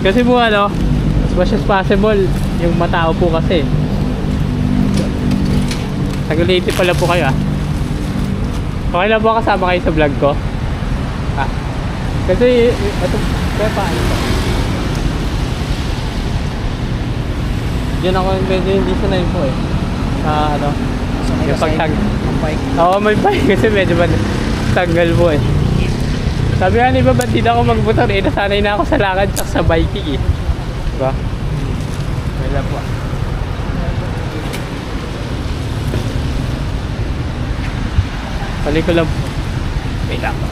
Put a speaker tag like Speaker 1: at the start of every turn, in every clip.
Speaker 1: Kasi po ano, as much as possible, yung matao po kasi. Tagaliti pala po kayo ah. Okay lang po kasama kayo sa vlog ko. Ah. Kasi, ito, kaya paano po? Diyan ako medyo hindi sanay po eh. Ano, yung pagtag. Oo, may bike kasi medyo tanggal po eh. Sabi nga ni iba, ba't di na ako magmotor eh? Nasanay na ako sa lakad at sa biking eh. Diba? Wala po. Pali ko lang po. Wait lang po.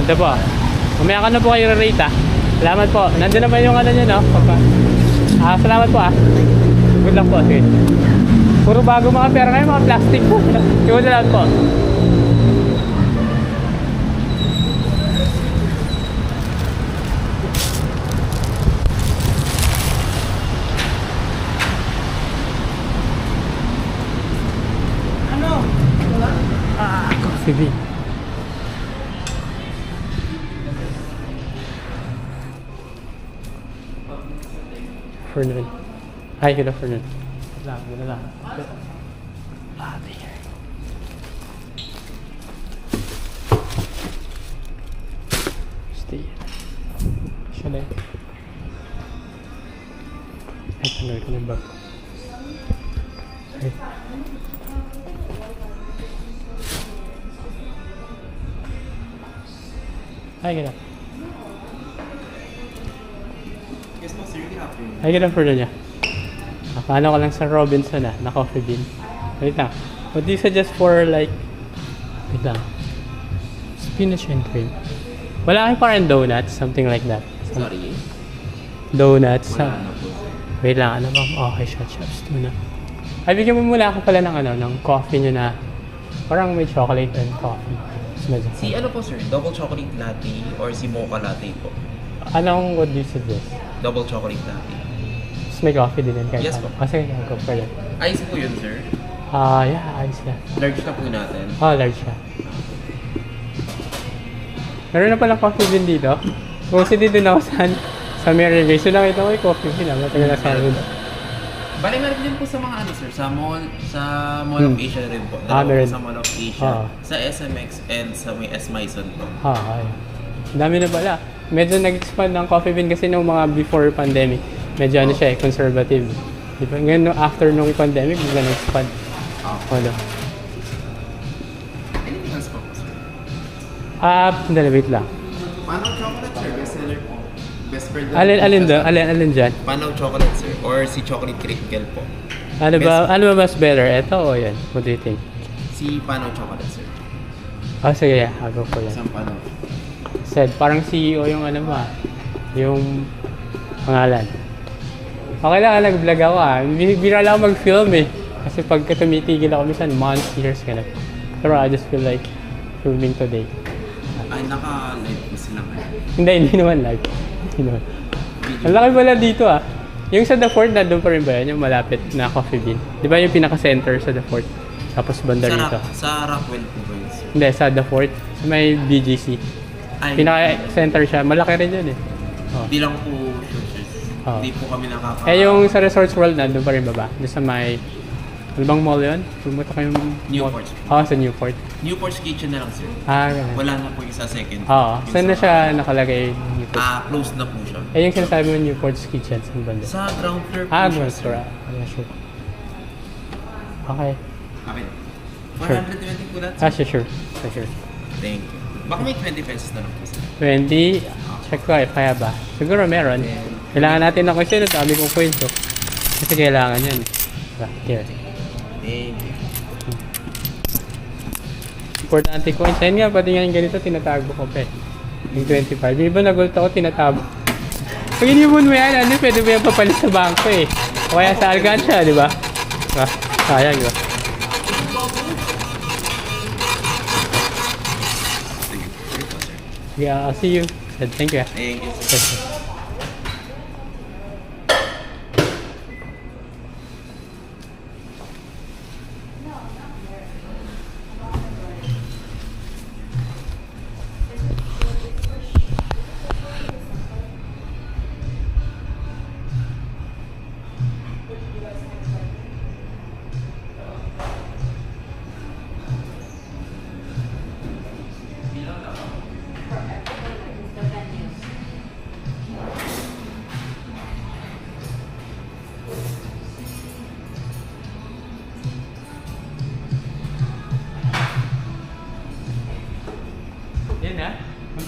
Speaker 1: Ito po. Mamaya ka na po kayo rate ah. Salamat po. Nandun naman yung ano nyo no? Salamat po ah. Good luck po. Sige. Puro bago mga pera ngayon, mga plastic po. Iwan na lang po.
Speaker 2: Ano?
Speaker 1: Coffee bean. Afternoon. Hi, good afternoon. Good lang. There. Stay. Should I? Ay, tanggal ko na yung bag ko. Sorry. Hi, good afternoon.
Speaker 2: Yes, no, sir. Good afternoon.
Speaker 1: Ay, good afternoon niya. Nakano ko lang sa Robinson na coffee bean. Wait lang. What do you suggest for like, wait lang, spinach and cream? Wala kayo parang donuts, something like that.
Speaker 2: Sorry.
Speaker 1: Donuts.
Speaker 2: Wala na po.
Speaker 1: Wait lang, ano ba? Okay, shots tuna. Ay, bigyan mo muna ako pala ng ano, ng coffee nyo na parang may chocolate and coffee. Medyo.
Speaker 2: Si ano po, sir? Double chocolate latte or si mocha latte po?
Speaker 1: Anong what do you suggest?
Speaker 2: Double chocolate latte.
Speaker 1: Tapos may coffee din kahit
Speaker 2: Yes
Speaker 1: ano.
Speaker 2: po.
Speaker 1: Kasi go for that.
Speaker 2: Ice po yun, sir.
Speaker 1: Yeah, ayos na.
Speaker 2: Large na po natin.
Speaker 1: Large siya. Meron na palang coffee bean dito. Kasi dito na ako sa Mary Ray. So nakita ko yung coffee bean. Matagal na sa akin.
Speaker 2: Bali, meron din po sa mga ano, sir, sa Mall of Asia rin po. Dalawa
Speaker 1: meron.
Speaker 2: po sa Mall of Asia, sa SMX and sa may S. Maison po.
Speaker 1: Okay. Ang dami na pala. Medyo nag-expand ng coffee bean kasi nung mga before pandemic. Medyo ano siya conservative. Diba? Ngayon, after nung pandemic, bigla nag-expand. Ano?
Speaker 2: Anything else po, sir?
Speaker 1: Hindi, wait lang.
Speaker 2: Panaw chocolate, sir. Best seller po. Best friend.
Speaker 1: Alin dyan?
Speaker 2: Panaw chocolate, sir. Or si chocolate crinkle po.
Speaker 1: Ano ba mas better? Ito o yan? What do you think?
Speaker 2: Si Panaw chocolate, sir.
Speaker 1: Sige, I'll go for yan.
Speaker 2: Isang Panaw.
Speaker 1: Said, parang CEO yung ano mo yung pangalan. Okay lang, nag-vlog ako Bira lang ako mag-film eh. Kasi pagka tumitigil ako minsan, months, years ka na. Pero I just feel like filming today.
Speaker 2: Ay, naka-live po sila ngayon.
Speaker 1: Hindi naman live. Hindi naman. Ang laki pala dito Yung sa The Fort, nandun pa rin ba yan? Yung malapit na coffee bean. Di ba yung pinaka-center sa The Fort? Tapos banda rito.
Speaker 2: Sa Rockwell po ba yun, sir?
Speaker 1: Hindi, sa The Fort. Sa may BGC.
Speaker 2: Ay,
Speaker 1: Pinaka-center siya. Malaki rin yun eh.
Speaker 2: Di lang po sure, sir. Hindi po kami nakaka...
Speaker 1: Yung sa Resorts World, nandun pa rin ba? Doon sa may... Ano bang mall yun? Pumunta kayong
Speaker 2: Newport.
Speaker 1: Sa Newport.
Speaker 2: Newport's Kitchen na lang, sir.
Speaker 1: Ganun.
Speaker 2: Wala na po yung sa second.
Speaker 1: Saan na siya nakalagay? Newport?
Speaker 2: Closed na po siya.
Speaker 1: Yung sinasabi mo Newport's Kitchen, saan banda?
Speaker 2: Sa ground floor po
Speaker 1: Ground floor. Yeah, sure. Okay.
Speaker 2: Okay. 120 po lahat, sir.
Speaker 1: Sure.
Speaker 2: Thank you. Baka may 20 pesos na lang po, sir.
Speaker 1: 20. Check ko kaya ba? Siguro meron. Kailangan natin ng question. Dami kong kwento. Kasi kailangan yan. Here.
Speaker 2: Thank you.
Speaker 1: Importante coins. Ayun nga, pati nga yung ganito, tinatago ko pa Yung 25. Yung iba nagulta ko, tinatago. Pag inibon mo yan, pwede mo yan papalit sa bangko eh. O kaya sa Alcansya, di ba? Sayang, di ba? Yeah, I'll see you. Thank you.
Speaker 2: Thank you, sir.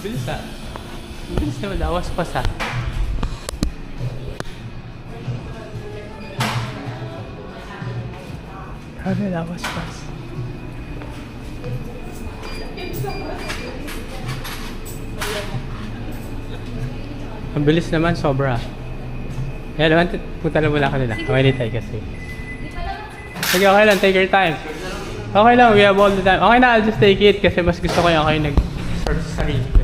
Speaker 1: Bilis ah. Bilis naman, awas pas ah. Grabe, awas pas. Ang bilis naman, sobra. Kaya naman, punta na muna kanila. Kamay tayo kasi. Sige, okay lang. Take your time. Okay lang, we have all the time. Okay na, I'll just take it kasi mas gusto ko yung kayo nag-serve sa sarili ko.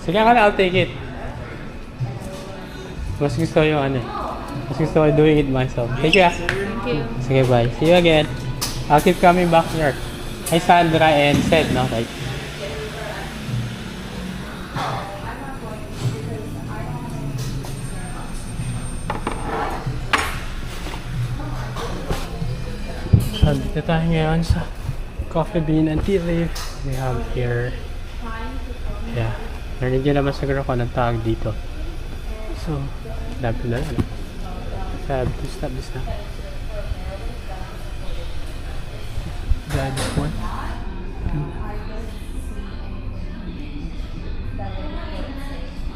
Speaker 1: Sige ka na, I'll take it. Mas gusto ko yung ano. Mas gusto ko doing it myself. Thank you.
Speaker 3: Thank you.
Speaker 1: Sige, bye. See you again. I'll keep coming back here. Hi Sandra and Seth, no? Right. So, dito tayo ngayon sa Coffee Bean and Tea Leaf. We have here. Yeah. Narinig nyo naman siguro ko ng tawag dito. So, dapat na lang. Sabi to stop this now. Got this one.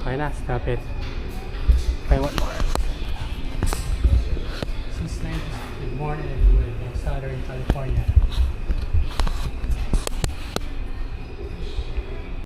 Speaker 1: Okay na, stop it. Okay, one more. 6:90 in the morning in Southern California.